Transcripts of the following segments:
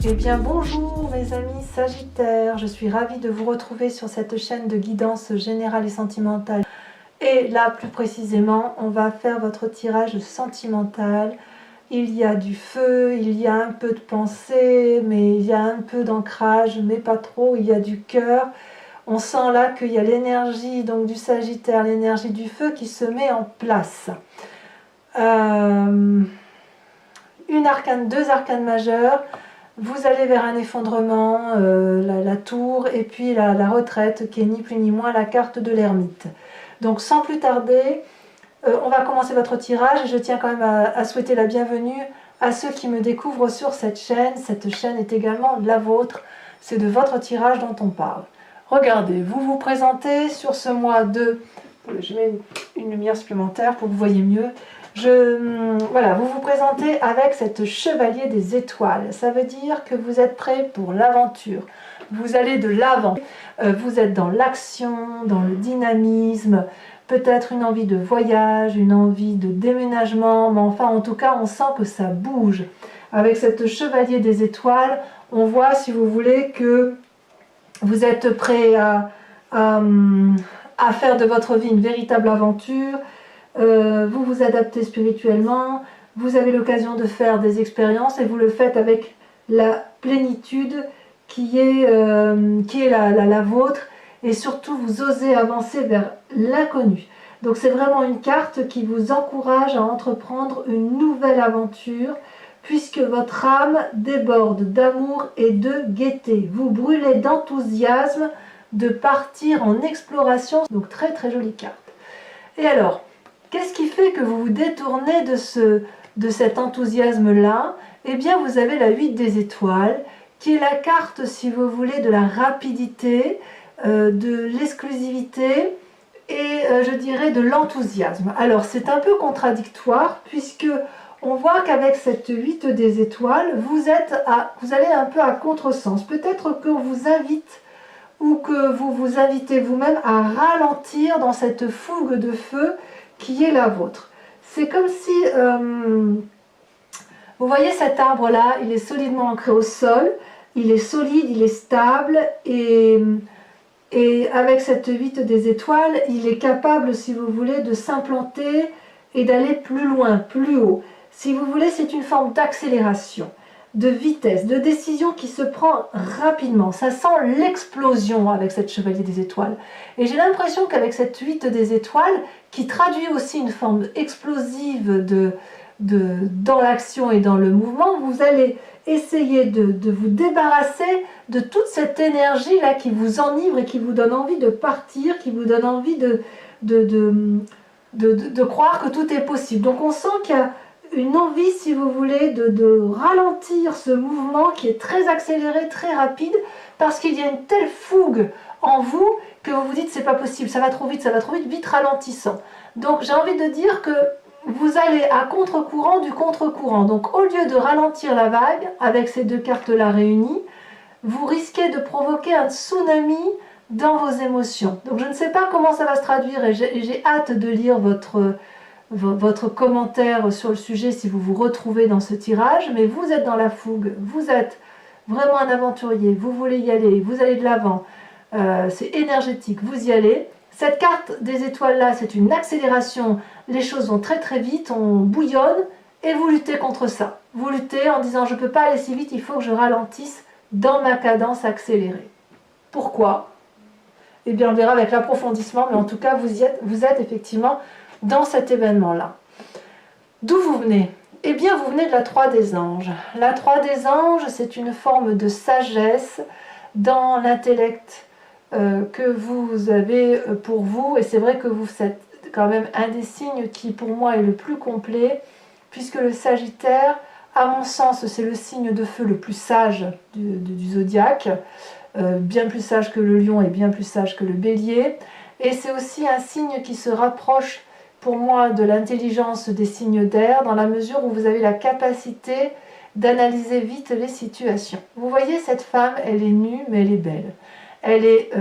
Eh bien bonjour mes amis Sagittaires, je suis ravie de vous retrouver sur cette chaîne de guidance générale et sentimentale. Et là plus précisément, on va faire votre tirage sentimental. Il y a du feu, il y a un peu de pensée, mais il y a un peu d'ancrage, mais pas trop, il y a du cœur. On sent là qu'il y a l'énergie donc du Sagittaire, l'énergie du feu qui se met en place. Deux arcanes majeures. Vous allez vers un effondrement, la tour, et puis la retraite, qui est ni plus ni moins la carte de l'ermite. Donc sans plus tarder, on va commencer votre tirage. Je tiens quand même à souhaiter la bienvenue à ceux qui me découvrent sur cette chaîne. Cette chaîne est également la vôtre. C'est de votre tirage dont on parle. Regardez, vous vous présentez sur ce mois de... Je mets une lumière supplémentaire pour que vous voyez mieux. Voilà, vous vous présentez avec cette chevalier des étoiles. Ça veut dire que vous êtes prêt pour l'aventure. Vous allez de l'avant. Vous êtes dans l'action, dans le dynamisme, peut-être une envie de voyage, une envie de déménagement, mais enfin en tout cas on sent que ça bouge. Avec cette chevalier des étoiles, on voit, si vous voulez, que vous êtes prêt à faire de votre vie une véritable aventure. Vous vous adaptez spirituellement, vous avez l'occasion de faire des expériences et vous le faites avec la plénitude qui est la vôtre, et surtout vous osez avancer vers l'inconnu. Donc c'est vraiment une carte qui vous encourage à entreprendre une nouvelle aventure, puisque votre âme déborde d'amour et de gaieté. Vous brûlez d'enthousiasme de partir en exploration. Donc très très jolie carte. Et alors, qu'est-ce qui fait que vous vous détournez de cet enthousiasme-là? Eh bien, vous avez la 8 des étoiles, qui est la carte, si vous voulez, de la rapidité, de l'exclusivité et, je dirais, de l'enthousiasme. Alors, c'est un peu contradictoire, puisque on voit qu'avec cette 8 des étoiles, vous allez un peu à contresens. Peut-être qu'on vous invite ou que vous vous invitez vous-même à ralentir dans cette fougue de feu qui est la vôtre. C'est comme si, vous voyez cet arbre-là, il est solidement ancré au sol, il est solide, il est stable, et avec cette 8 des étoiles, il est capable, si vous voulez, de s'implanter et d'aller plus loin, plus haut. Si vous voulez, c'est une forme d'accélération, de vitesse, de décision qui se prend rapidement. Ça sent l'explosion avec cette chevalier des étoiles. Et j'ai l'impression qu'avec cette 8 des étoiles, qui traduit aussi une forme explosive dans l'action et dans le mouvement, vous allez essayer de vous débarrasser de toute cette énergie-là qui vous enivre et qui vous donne envie de partir, qui vous donne envie de croire que tout est possible. Donc on sent qu'il y a une envie, si vous voulez, de ralentir ce mouvement qui est très accéléré, très rapide, parce qu'il y a une telle fougue en vous que vous vous dites c'est pas possible, ça va trop vite, vite ralentissant. Donc j'ai envie de dire que vous allez à contre-courant du contre-courant. Donc au lieu de ralentir la vague avec ces deux cartes-là réunies, vous risquez de provoquer un tsunami dans vos émotions. Donc je ne sais pas comment ça va se traduire, et j'ai hâte de lire votre commentaire sur le sujet si vous vous retrouvez dans ce tirage, mais vous êtes dans la fougue, vous êtes vraiment un aventurier, vous voulez y aller, vous allez de l'avant, c'est énergétique, vous y allez. Cette carte des étoiles là, c'est une accélération, les choses vont très très vite, on bouillonne, et vous luttez contre ça. Vous luttez en disant je ne peux pas aller si vite, il faut que je ralentisse dans ma cadence accélérée. Pourquoi? Eh bien on verra avec l'approfondissement, mais en tout cas vous êtes effectivement dans cet événement-là. D'où vous venez? Eh bien, vous venez de la 3 des anges. La 3 des anges, c'est une forme de sagesse dans l'intellect que vous avez pour vous. Et c'est vrai que vous êtes quand même un des signes qui, pour moi, est le plus complet, puisque le Sagittaire, à mon sens, c'est le signe de feu le plus sage du zodiaque, bien plus sage que le lion et bien plus sage que le bélier. Et c'est aussi un signe qui se rapproche pour moi de l'intelligence des signes d'air, dans la mesure où vous avez la capacité d'analyser vite les situations. Vous voyez, cette femme, elle est nue, mais elle est belle. Elle est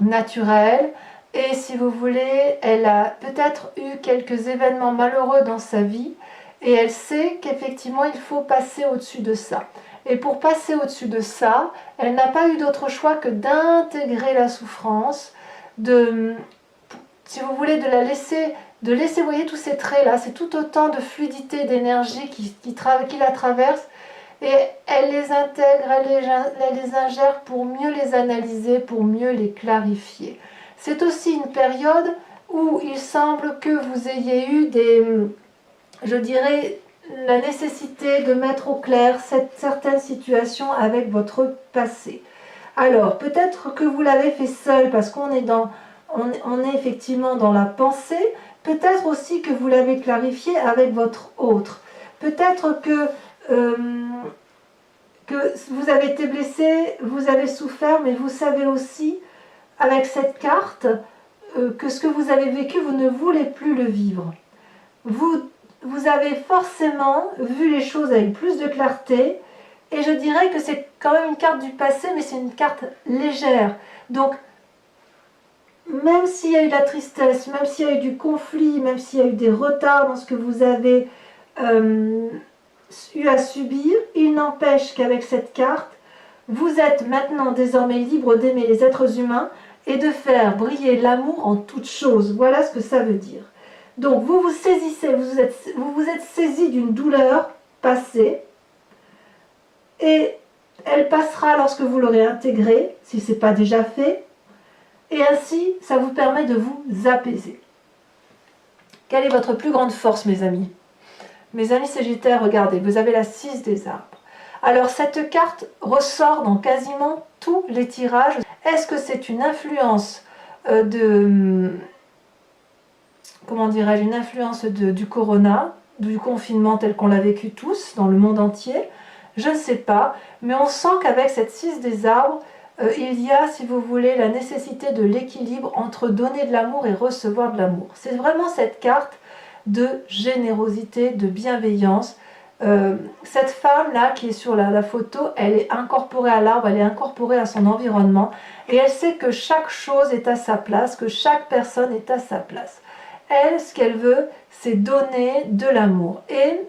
naturelle, et si vous voulez, elle a peut-être eu quelques événements malheureux dans sa vie, et elle sait qu'effectivement, il faut passer au-dessus de ça. Et pour passer au-dessus de ça, elle n'a pas eu d'autre choix que d'intégrer la souffrance, si vous voulez, de laisser, vous voyez tous ces traits là, c'est tout autant de fluidité, d'énergie qui la traverse, et elle les intègre, elle les ingère pour mieux les analyser, pour mieux les clarifier. C'est aussi une période où il semble que vous ayez eu je dirais, la nécessité de mettre au clair certaines situations avec votre passé. Alors, peut-être que vous l'avez fait seul parce qu'on est on est effectivement dans la pensée, peut-être aussi que vous l'avez clarifié avec votre autre. Peut-être que vous avez été blessé, vous avez souffert, mais vous savez aussi, avec cette carte, que ce que vous avez vécu, vous ne voulez plus le vivre. Vous avez forcément vu les choses avec plus de clarté, et je dirais que c'est quand même une carte du passé, mais c'est une carte légère. Donc, même s'il y a eu de la tristesse, même s'il y a eu du conflit, même s'il y a eu des retards dans ce que vous avez eu à subir, il n'empêche qu'avec cette carte, vous êtes maintenant désormais libre d'aimer les êtres humains et de faire briller l'amour en toutes choses. Voilà ce que ça veut dire. Donc vous vous saisissez, vous vous êtes saisi d'une douleur passée, et elle passera lorsque vous l'aurez intégrée, si ce n'est pas déjà fait, et ainsi ça vous permet de vous apaiser. Quelle est votre plus grande force, mes amis? Mes amis Sagittaires, regardez, vous avez la 6 des arbres. Alors cette carte ressort dans quasiment tous les tirages. Est-ce que c'est une influence comment dirais-je, une influence du corona, du confinement tel qu'on l'a vécu tous dans le monde entier? Je ne sais pas, mais on sent qu'avec cette 6 des arbres, il y a, si vous voulez, la nécessité de l'équilibre entre donner de l'amour et recevoir de l'amour. C'est vraiment cette carte de générosité, de bienveillance. Cette femme-là qui est sur la photo, elle est incorporée à l'arbre, elle est incorporée à son environnement, et elle sait que chaque chose est à sa place, que chaque personne est à sa place. Elle, ce qu'elle veut, c'est donner de l'amour. Et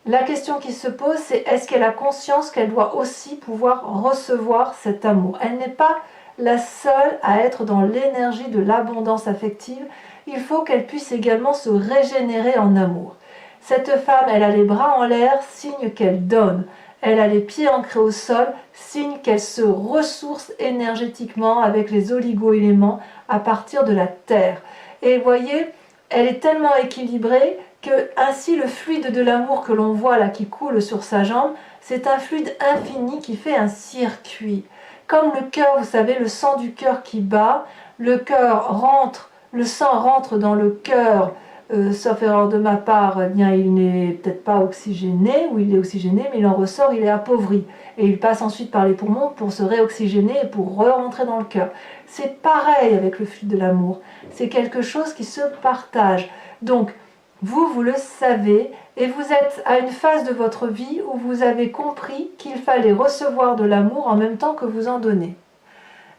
la question qui se pose, c'est est-ce qu'elle a conscience qu'elle doit aussi pouvoir recevoir cet amour? Elle n'est pas la seule à être dans l'énergie de l'abondance affective. Il faut qu'elle puisse également se régénérer en amour. Cette femme, elle a les bras en l'air, signe qu'elle donne. Elle a les pieds ancrés au sol, signe qu'elle se ressource énergétiquement avec les oligo-éléments à partir de la terre. Et vous voyez, elle est tellement équilibrée que ainsi le fluide de l'amour que l'on voit là qui coule sur sa jambe, c'est un fluide infini qui fait un circuit. Comme le cœur, vous savez, le sang du cœur qui bat, le sang rentre dans le cœur, sauf erreur de ma part, eh bien, il n'est peut-être pas oxygéné, ou il est oxygéné, mais il en ressort, il est appauvri. Et il passe ensuite par les poumons pour se réoxygéner et pour re-rentrer dans le cœur. C'est pareil avec le fluide de l'amour. C'est quelque chose qui se partage. Donc, vous le savez, et vous êtes à une phase de votre vie où vous avez compris qu'il fallait recevoir de l'amour en même temps que vous en donnez.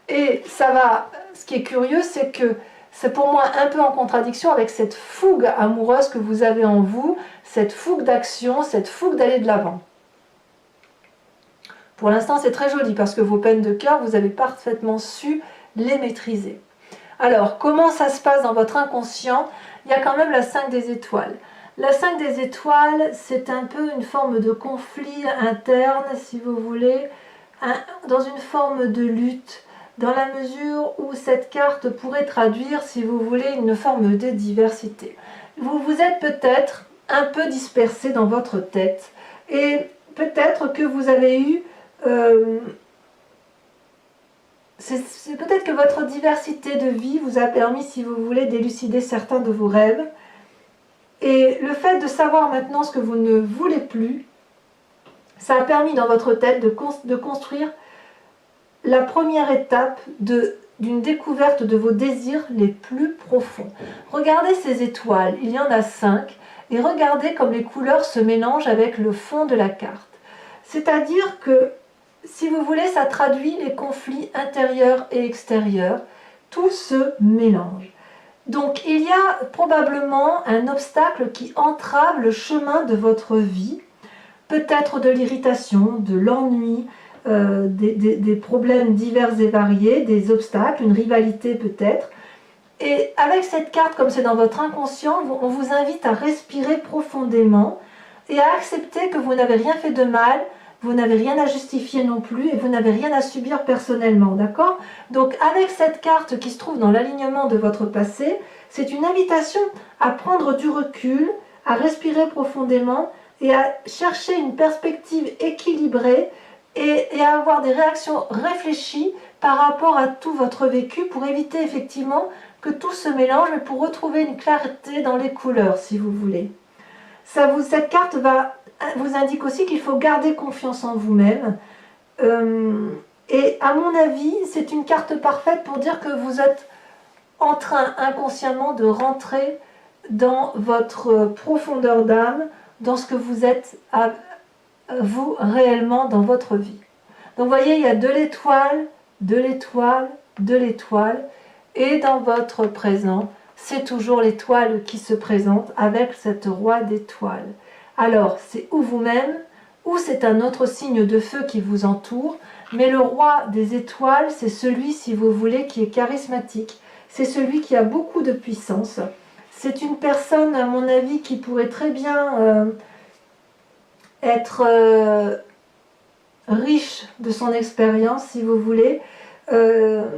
Et ce qui est curieux, c'est que c'est pour moi un peu en contradiction avec cette fougue amoureuse que vous avez en vous, cette fougue d'action, cette fougue d'aller de l'avant. Pour l'instant, c'est très joli parce que vos peines de cœur, vous avez parfaitement su les maîtriser. Alors, comment ça se passe dans votre inconscient? Il y a quand même la 5 des étoiles. La 5 des étoiles, c'est un peu une forme de conflit interne, si vous voulez, dans une forme de lutte, dans la mesure où cette carte pourrait traduire, si vous voulez, une forme de diversité. Vous vous êtes peut-être un peu dispersé dans votre tête, et peut-être que vous avez eu... c'est peut-être que votre diversité de vie vous a permis, si vous voulez, d'élucider certains de vos rêves. Et le fait de savoir maintenant ce que vous ne voulez plus, ça a permis dans votre tête de construire la première étape d'une découverte de vos désirs les plus profonds. Regardez ces étoiles, il y en a 5, et regardez comme les couleurs se mélangent avec le fond de la carte. C'est-à-dire que, si vous voulez, ça traduit les conflits intérieurs et extérieurs, tout se mélange. Donc il y a probablement un obstacle qui entrave le chemin de votre vie. peut-être de l'irritation, de l'ennui, des problèmes divers et variés, des obstacles, une rivalité peut-être. Et avec cette carte, comme c'est dans votre inconscient, on vous invite à respirer profondément et à accepter que vous n'avez rien fait de mal, vous n'avez rien à justifier non plus et vous n'avez rien à subir personnellement, d'accord? Donc avec cette carte qui se trouve dans l'alignement de votre passé, c'est une invitation à prendre du recul, à respirer profondément et à chercher une perspective équilibrée et à avoir des réactions réfléchies par rapport à tout votre vécu pour éviter effectivement que tout se mélange, mais pour retrouver une clarté dans les couleurs, si vous voulez. Cette carte vous indique aussi qu'il faut garder confiance en vous-même. Et à mon avis, c'est une carte parfaite pour dire que vous êtes en train inconsciemment de rentrer dans votre profondeur d'âme, dans ce que vous êtes vous réellement dans votre vie. Donc vous voyez, il y a de l'étoile, de l'étoile, de l'étoile, et dans votre présent, c'est toujours l'étoile qui se présente avec cette roi d'étoiles. Alors, c'est ou vous-même, ou c'est un autre signe de feu qui vous entoure, mais le roi des étoiles, c'est celui, si vous voulez, qui est charismatique, c'est celui qui a beaucoup de puissance. C'est une personne, à mon avis, qui pourrait très bien être riche de son expérience, si vous voulez.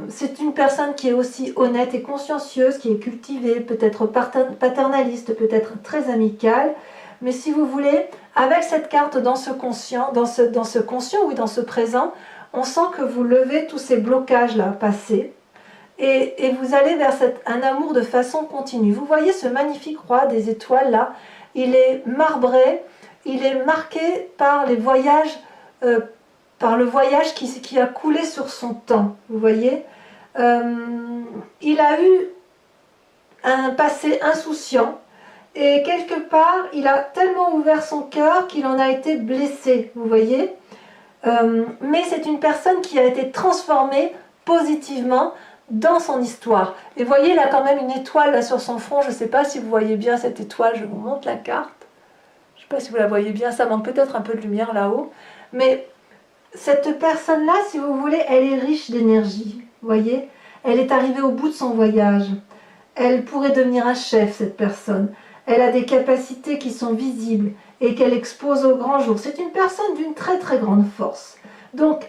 C'est une personne qui est aussi honnête et consciencieuse, qui est cultivée, peut-être paternaliste, peut-être très amicale. Mais si vous voulez, avec cette carte dans ce conscient, dans ce conscient, oui, dans ce présent, on sent que vous levez tous ces blocages-là passés et vous allez vers un amour de façon continue. Vous voyez ce magnifique roi des étoiles là, il est marbré, il est marqué par les voyages, par le voyage qui a coulé sur son temps. Vous voyez, il a eu un passé insouciant. Et quelque part, il a tellement ouvert son cœur qu'il en a été blessé, vous voyez. Mais c'est une personne qui a été transformée positivement dans son histoire. Et vous voyez, il a quand même une étoile là sur son front. Je ne sais pas si vous voyez bien cette étoile, je vous montre la carte. Je ne sais pas si vous la voyez bien, ça manque peut-être un peu de lumière là-haut. Mais cette personne-là, si vous voulez, elle est riche d'énergie, vous voyez. Elle est arrivée au bout de son voyage. Elle pourrait devenir un chef, cette personne. Elle a des capacités qui sont visibles et qu'elle expose au grand jour. C'est une personne d'une très très grande force. Donc,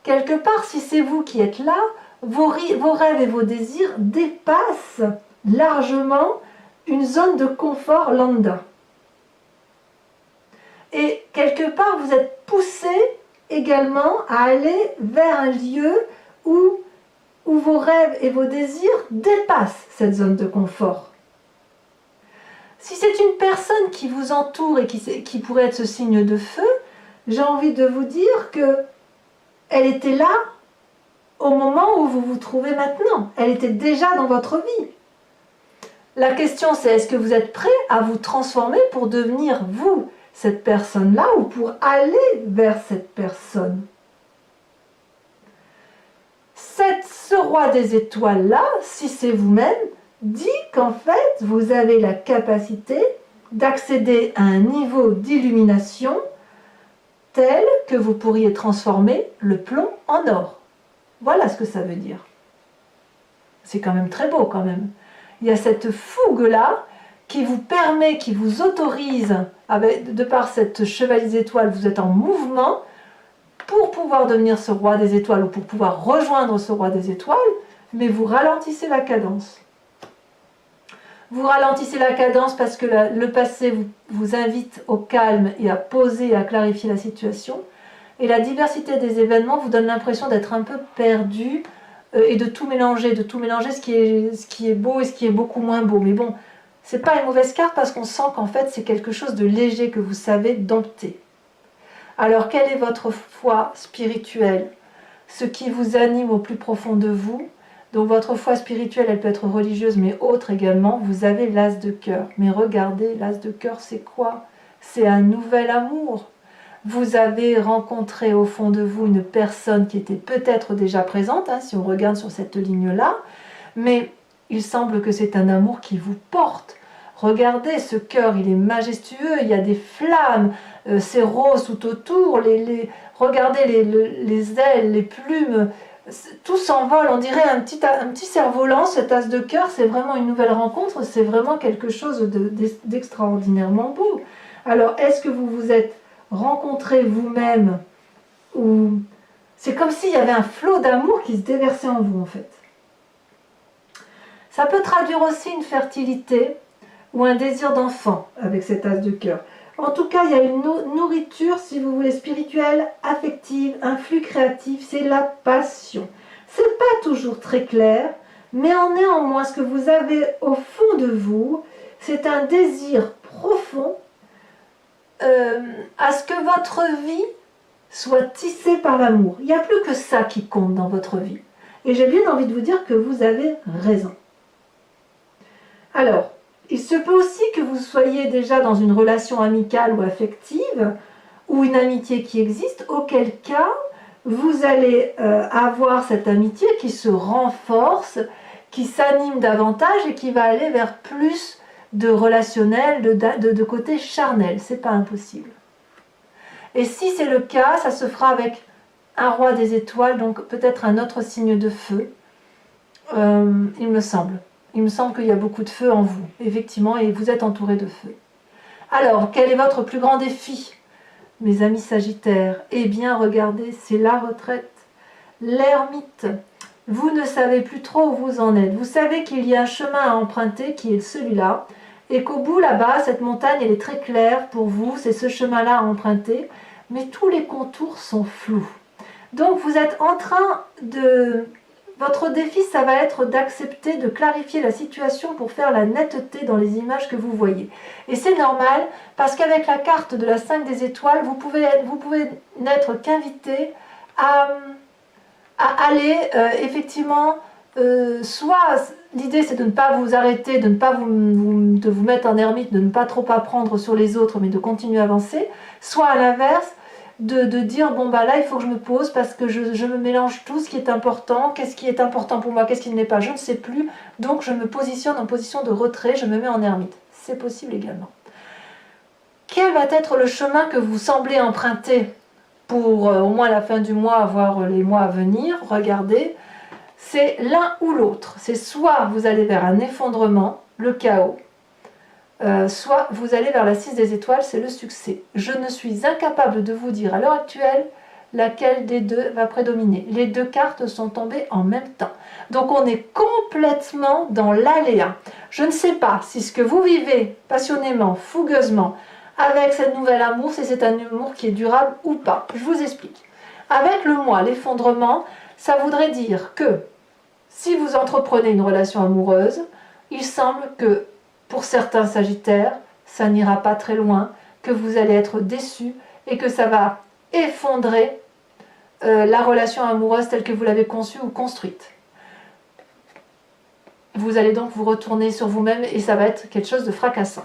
quelque part, si c'est vous qui êtes là, vos rêves et vos désirs dépassent largement une zone de confort lambda. Et quelque part, vous êtes poussé également à aller vers un lieu où vos rêves et vos désirs dépassent cette zone de confort. Si c'est une personne qui vous entoure et qui pourrait être ce signe de feu, j'ai envie de vous dire que elle était là au moment où vous vous trouvez maintenant. Elle était déjà dans votre vie. La question c'est, est-ce que vous êtes prêt à vous transformer pour devenir vous, cette personne-là, ou pour aller vers cette personne? Ce roi des étoiles-là, si c'est vous-même, dit qu'en fait, vous avez la capacité d'accéder à un niveau d'illumination tel que vous pourriez transformer le plomb en or. Voilà ce que ça veut dire. C'est quand même très beau quand même. Il y a cette fougue-là qui vous permet, qui vous autorise, de par cette chevalier des étoiles, vous êtes en mouvement pour pouvoir devenir ce roi des étoiles ou pour pouvoir rejoindre ce roi des étoiles, mais vous ralentissez la cadence. Vous ralentissez la cadence parce que le passé vous invite au calme et à poser et à clarifier la situation. Et la diversité des événements vous donne l'impression d'être un peu perdu et de tout mélanger ce qui est beau et ce qui est beaucoup moins beau. Mais bon, c'est pas une mauvaise carte parce qu'on sent qu'en fait c'est quelque chose de léger que vous savez dompter. Alors quelle est votre foi spirituelle? Ce qui vous anime au plus profond de vous? Donc votre foi spirituelle, elle peut être religieuse, mais autre également. Vous avez l'as de cœur. Mais regardez, l'as de cœur, c'est quoi? C'est un nouvel amour. Vous avez rencontré au fond de vous une personne qui était peut-être déjà présente, si on regarde sur cette ligne-là, mais il semble que c'est un amour qui vous porte. Regardez, ce cœur, il est majestueux, il y a des flammes, c'est rose tout autour, regardez les ailes, les plumes, tout s'envole, on dirait un petit cerf-volant, cette as de cœur, c'est vraiment une nouvelle rencontre, c'est vraiment quelque chose d'extraordinairement beau. Alors, est-ce que vous vous êtes rencontrés vous-même, ou c'est comme s'il y avait un flot d'amour qui se déversait en vous, en fait. Ça peut traduire aussi une fertilité ou un désir d'enfant avec cette as de cœur. En tout cas, il y a une nourriture, si vous voulez, spirituelle, affective, un flux créatif, c'est la passion. C'est pas toujours très clair, mais en néanmoins, ce que vous avez au fond de vous, c'est un désir profond à ce que votre vie soit tissée par l'amour. Il n'y a plus que ça qui compte dans votre vie. Et j'ai bien envie de vous dire que vous avez raison. Alors, il se peut aussi que vous soyez déjà dans une relation amicale ou affective, ou une amitié qui existe, auquel cas, vous allez avoir cette amitié qui se renforce, qui s'anime davantage et qui va aller vers plus de relationnel, de côté charnel. C'est pas impossible. Et si c'est le cas, ça se fera avec un roi des étoiles, donc peut-être un autre signe de feu, il me semble. Il me semble qu'il y a beaucoup de feu en vous, effectivement, et vous êtes entouré de feu. Alors, quel est votre plus grand défi, mes amis Sagittaires? Eh bien, regardez, c'est la retraite, l'ermite. Vous ne savez plus trop où vous en êtes. Vous savez qu'il y a un chemin à emprunter qui est celui-là, et qu'au bout, là-bas, cette montagne, elle est très claire pour vous, c'est ce chemin-là à emprunter, mais tous les contours sont flous. Donc, vous êtes en train de... Votre défi, ça va être d'accepter, de clarifier la situation pour faire la netteté dans les images que vous voyez. Et c'est normal, parce qu'avec la carte de la 5 des étoiles, vous pouvez n'être qu'invité à aller, effectivement, soit l'idée c'est de ne pas vous arrêter, de ne pas de vous mettre en ermite, de ne pas trop apprendre sur les autres, mais de continuer à avancer, soit à l'inverse, de dire bon bah là il faut que je me pose parce que je me mélange tout ce qui est important, qu'est-ce qui est important pour moi, qu'est-ce qui ne l'est pas, je ne sais plus, donc je me positionne en position de retrait, je me mets en ermite. C'est possible également. Quel va être le chemin que vous semblez emprunter pour au moins la fin du mois, voire les mois à venir? Regardez, c'est l'un ou l'autre. C'est soit vous allez vers un effondrement, le chaos, soit vous allez vers la 6 des étoiles, c'est le succès. Je ne suis incapable de vous dire à l'heure actuelle laquelle des deux va prédominer. Les deux cartes sont tombées en même temps. Donc on est complètement dans l'aléa. Je ne sais pas si ce que vous vivez passionnément, fougueusement, avec cette nouvelle amour, si c'est un amour qui est durable ou pas. Je vous explique. Avec le mois, l'effondrement, ça voudrait dire que si vous entreprenez une relation amoureuse, il semble que pour certains Sagittaires, ça n'ira pas très loin, que vous allez être déçus et que ça va effondrer la relation amoureuse telle que vous l'avez conçue ou construite. Vous allez donc vous retourner sur vous-même et ça va être quelque chose de fracassant.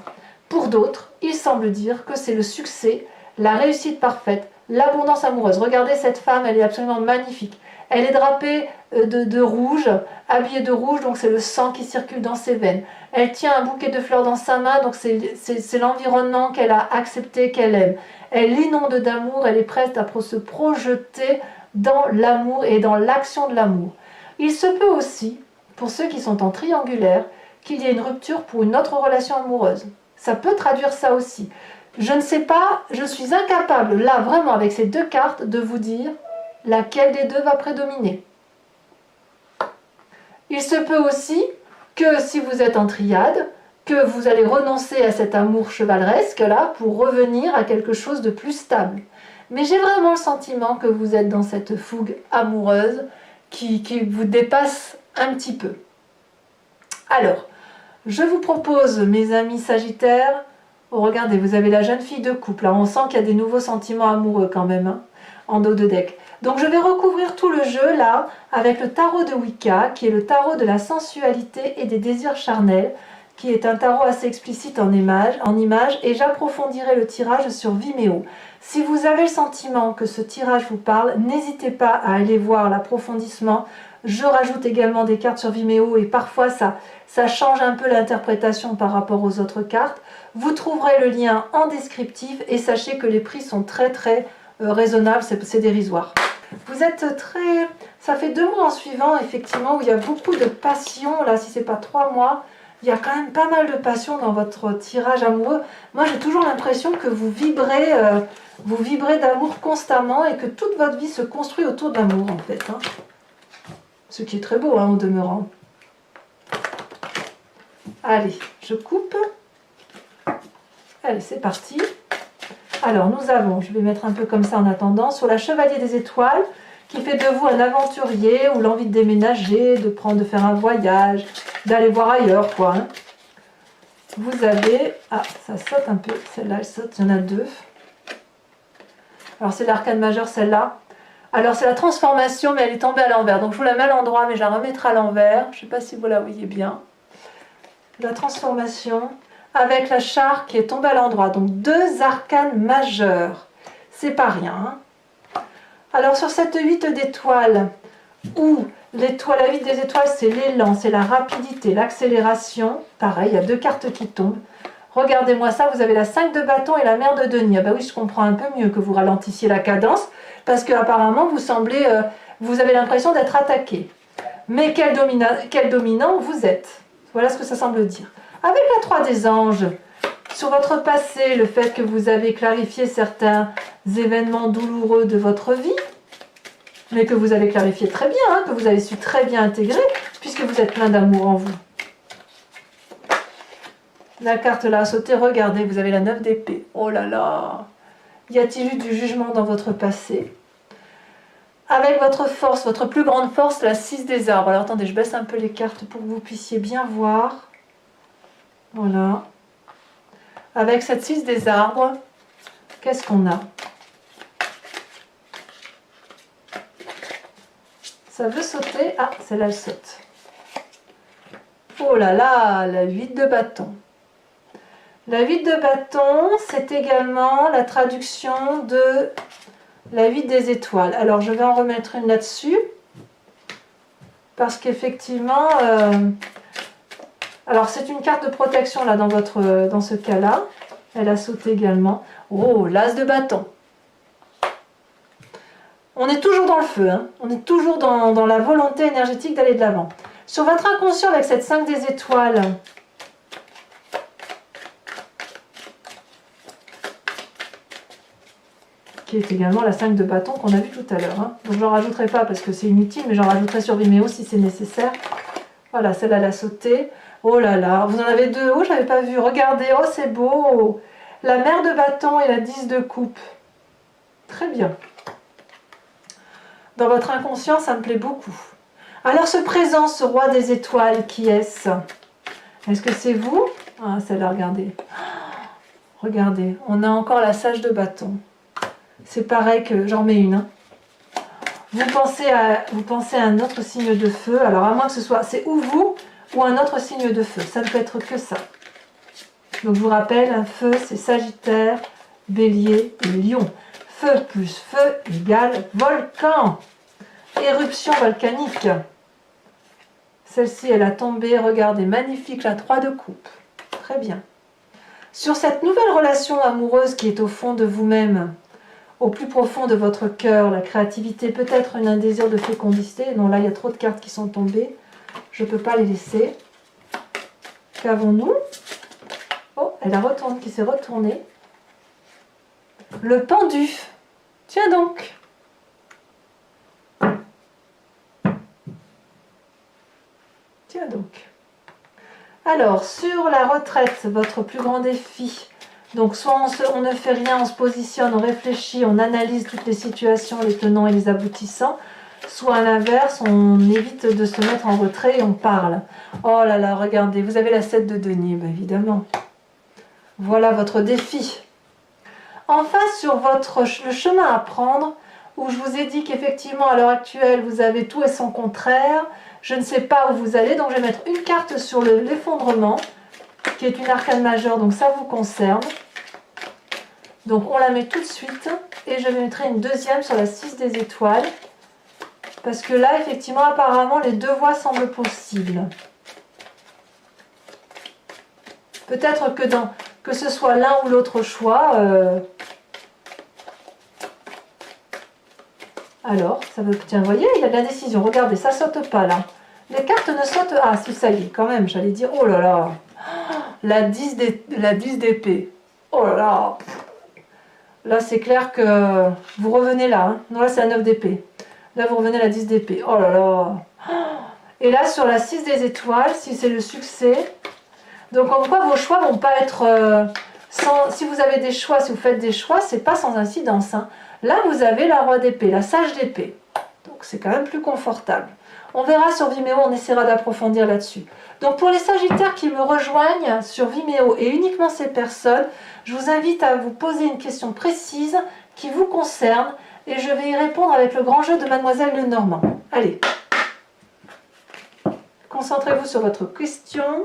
Pour d'autres, il semble dire que c'est le succès, la réussite parfaite, l'abondance amoureuse. Regardez cette femme, elle est absolument magnifique. Elle est drapée de rouge, habillée de rouge, donc c'est le sang qui circule dans ses veines. Elle tient un bouquet de fleurs dans sa main, donc c'est l'environnement qu'elle a accepté, qu'elle aime. Elle l'inonde d'amour, elle est prête à se projeter dans l'amour et dans l'action de l'amour. Il se peut aussi, pour ceux qui sont en triangulaire, qu'il y ait une rupture pour une autre relation amoureuse. Ça peut traduire ça aussi. Je ne sais pas, je suis incapable, là, vraiment, avec ces deux cartes, de vous dire laquelle des deux va prédominer. Il se peut aussi que si vous êtes en triade, que vous allez renoncer à cet amour chevaleresque là pour revenir à quelque chose de plus stable. Mais j'ai vraiment le sentiment que vous êtes dans cette fougue amoureuse qui vous dépasse un petit peu. Alors, je vous propose, mes amis Sagittaires, oh, regardez, vous avez la jeune fille de couple, là, on sent qu'il y a des nouveaux sentiments amoureux quand même, hein, en dos de deck. Donc je vais recouvrir tout le jeu là avec le tarot de Wicca, qui est le tarot de la sensualité et des désirs charnels, qui est un tarot assez explicite en image, et j'approfondirai le tirage sur Vimeo. Si vous avez le sentiment que ce tirage vous parle, n'hésitez pas à aller voir l'approfondissement Je rajoute également des cartes sur Vimeo et parfois ça change un peu l'interprétation par rapport aux autres cartes. Vous trouverez le lien en descriptif et sachez que les prix sont très raisonnables, c'est dérisoire. Vous êtes très... Ça fait 2 mois en suivant, effectivement, où il y a beaucoup de passion. Là, si c'est pas 3 mois, il y a quand même pas mal de passion dans votre tirage amoureux. Moi, j'ai toujours l'impression que vous vibrez d'amour constamment et que toute votre vie se construit autour de l'amour, en fait. Hein. Ce qui est très beau, hein, au demeurant. Allez, je coupe. Allez, c'est parti. Alors, nous avons, je vais mettre un peu comme ça en attendant, sur la Chevalier des Étoiles, qui fait de vous un aventurier ou l'envie de déménager, de faire un voyage, d'aller voir ailleurs, quoi. Hein. Vous avez... Ah, ça saute un peu. Celle-là, elle saute. Il y en a 2. Alors, c'est l'arcane majeur, celle-là. Alors, c'est la transformation, mais elle est tombée à l'envers. Donc, je vous la mets à l'endroit, mais je la remettrai à l'envers. Je ne sais pas si vous la voyez bien. La transformation avec la char qui est tombée à l'endroit. Donc, 2 arcanes majeurs. C'est pas rien. Hein. Alors, sur cette 8 d'étoiles, où la 8 des étoiles, c'est l'élan, c'est la rapidité, l'accélération. Pareil, il y a 2 cartes qui tombent. Regardez-moi ça, vous avez la 5 de bâton et la mère de denier. Ah ben oui, je comprends un peu mieux que vous ralentissiez la cadence, parce qu'apparemment, vous avez l'impression d'être attaqué. Mais quel dominant vous êtes. Voilà ce que ça semble dire. Avec la 3 des anges, sur votre passé, le fait que vous avez clarifié certains événements douloureux de votre vie, mais que vous avez clarifié très bien, hein, que vous avez su très bien intégrer, puisque vous êtes plein d'amour en vous. La carte là a sauté, regardez, vous avez la 9 d'épée. Oh là là! Y a-t-il eu du jugement dans votre passé? Avec votre force, votre plus grande force, la 6 des arbres. Alors attendez, je baisse un peu les cartes pour que vous puissiez bien voir. Voilà. Avec cette 6 des arbres, qu'est-ce qu'on a? Ça veut sauter. Ah, celle-là, elle saute. Oh là là, la 8 de bâton. La 8 de bâton, c'est également la traduction de la 8 des étoiles. Alors, je vais en remettre une là-dessus. Parce qu'effectivement... alors, c'est une carte de protection là dans ce cas-là. Elle a sauté également. Oh, l'as de bâton. On est toujours dans le feu. Hein. On est toujours dans la volonté énergétique d'aller de l'avant. Sur votre inconscient avec cette 5 des étoiles... qui est également la 5 de bâton qu'on a vu tout à l'heure. Hein. Donc j'en rajouterai pas parce que c'est inutile, mais j'en rajouterai sur Vimeo si c'est nécessaire. Voilà, celle-là, elle a sauté. Oh là là, vous en avez 2. Oh, j'avais pas vu. Regardez, oh c'est beau. La mère de bâton et la 10 de coupe. Très bien. Dans votre inconscient, ça me plaît beaucoup. Alors ce présent, ce roi des étoiles, qui est-ce? Est-ce que c'est vous? Ah, celle-là, regardez. Regardez, on a encore la sage de bâton. C'est pareil que j'en mets une. Hein. Vous pensez à un autre signe de feu. Alors à moins que ce soit, c'est ou vous ou un autre signe de feu. Ça ne peut être que ça. Donc je vous rappelle, un feu c'est Sagittaire, Bélier et Lion. Feu plus feu égale volcan. Éruption volcanique. Celle-ci, elle a tombé. Regardez, magnifique, la 3 de coupe. Très bien. Sur cette nouvelle relation amoureuse qui est au fond de vous-même, au plus profond de votre cœur, la créativité, peut-être un désir de fécondité. Non, là, il y a trop de cartes qui sont tombées. Je ne peux pas les laisser. Qu'avons-nous? Oh, elle a retourné, qui s'est retournée. Le pendu. Tiens donc. Tiens donc. Alors, sur la retraite, votre plus grand défi. Donc, soit on ne fait rien, on se positionne, on réfléchit, on analyse toutes les situations, les tenants et les aboutissants. Soit à l'inverse, on évite de se mettre en retrait et on parle. Oh là là, regardez, vous avez la 7 de denier, bah évidemment. Voilà votre défi. Enfin, sur le chemin à prendre, où je vous ai dit qu'effectivement, à l'heure actuelle, vous avez tout et son contraire. Je ne sais pas où vous allez, donc je vais mettre une carte sur l'effondrement, qui est une arcane majeure, donc ça vous concerne. Donc on la met tout de suite, et je mettrai une deuxième sur la 6 des étoiles. Parce que là, effectivement, apparemment, les deux voies semblent possibles. Peut-être que ce soit l'un ou l'autre choix. Alors, ça veut... Tiens, vous voyez, il y a de la décision. Regardez, ça saute pas là. Les cartes ne sautent... Ah, si, ça y est, quand même, j'allais dire... Oh là là, la 10 d'épée. Oh là là. Là, c'est clair que vous revenez là. Hein. Non, là, c'est la 9 d'épée. Là, vous revenez à la 10 d'épée. Oh là là. Et là, sur la 6 des étoiles, si c'est le succès... Donc, en quoi vos choix vont pas être... si vous avez des choix, si vous faites des choix, c'est pas sans incidence. Hein. Là, vous avez la roi d'épée, la sage d'épée. Donc, c'est quand même plus confortable. On verra sur Vimeo, on essaiera d'approfondir là-dessus. Donc, pour les Sagittaires qui me rejoignent sur Vimeo, et uniquement ces personnes, je vous invite à vous poser une question précise qui vous concerne, et je vais y répondre avec le grand jeu de Mademoiselle Lenormand. Allez, concentrez-vous sur votre question.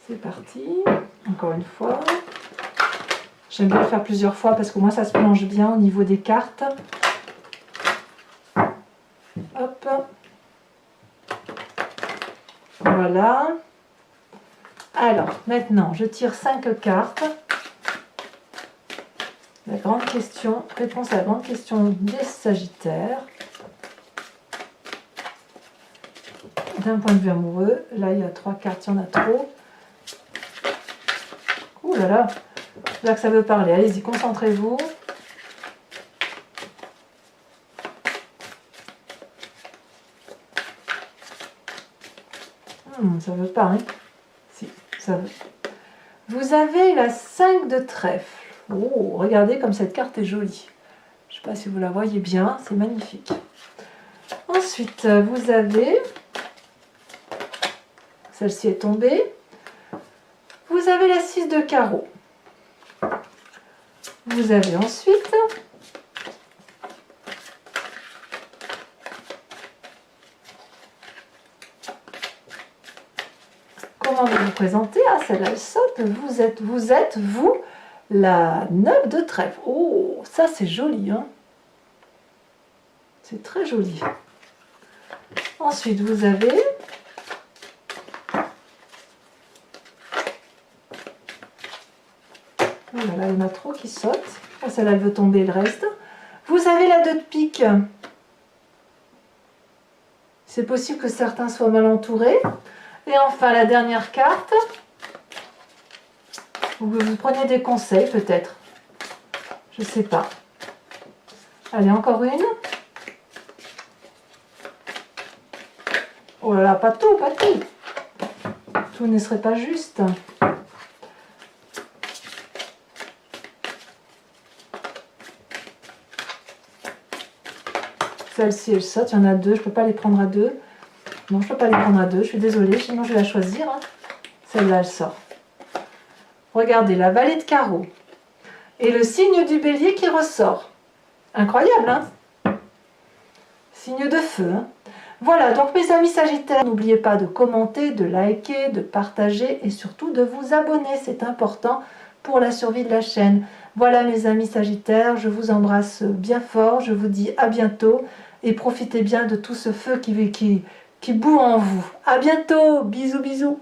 C'est parti, encore une fois. J'aime bien le faire plusieurs fois parce que moi ça se plonge bien au niveau des cartes. Hop. Voilà. Alors, maintenant, je tire 5 cartes. La grande question, réponse à la grande question des Sagittaires. D'un point de vue amoureux, là il y a 3 cartes, il y en a trop. Ouh là là, c'est là que ça veut parler. Allez-y, concentrez-vous. Ça veut pas, hein? Si, ça veut. Vous avez la 5 de trèfle. Oh, regardez comme cette carte est jolie. Je ne sais pas si vous la voyez bien, c'est magnifique. Ensuite, vous avez... Celle-ci est tombée. Vous avez la 6 de carreau. Vous avez ensuite comment vous présenter? Ah, celle-là, elle saute. Vous êtes, vous, la 9 de trèfle. Oh, ça, c'est joli, hein? C'est très joli. Ensuite, vous avez... Oh là là, il y en a trop qui sautent. Oh, celle-là, elle veut tomber le reste. Vous avez la 2 de pique. C'est possible que certains soient mal entourés. Et enfin, la dernière carte. Vous prenez des conseils, peut-être. Je ne sais pas. Allez, encore une. Oh là là, pas tout, pas tout. Tout ne serait pas juste. Celle-ci, elle saute. Il y en a 2. Je ne peux pas les prendre à 2. Non, je ne peux pas les prendre à 2. Je suis désolée. Sinon, je vais la choisir. Hein. Celle-là, elle sort. Regardez, la vallée de carreau. Et le signe du bélier qui ressort. Incroyable, hein? Signe de feu. Hein. Voilà, donc mes amis Sagittaires, n'oubliez pas de commenter, de liker, de partager et surtout de vous abonner. C'est important pour la survie de la chaîne. Voilà mes amis Sagittaires, je vous embrasse bien fort. Je vous dis à bientôt et profitez bien de tout ce feu qui bout en vous. À bientôt, bisous bisous.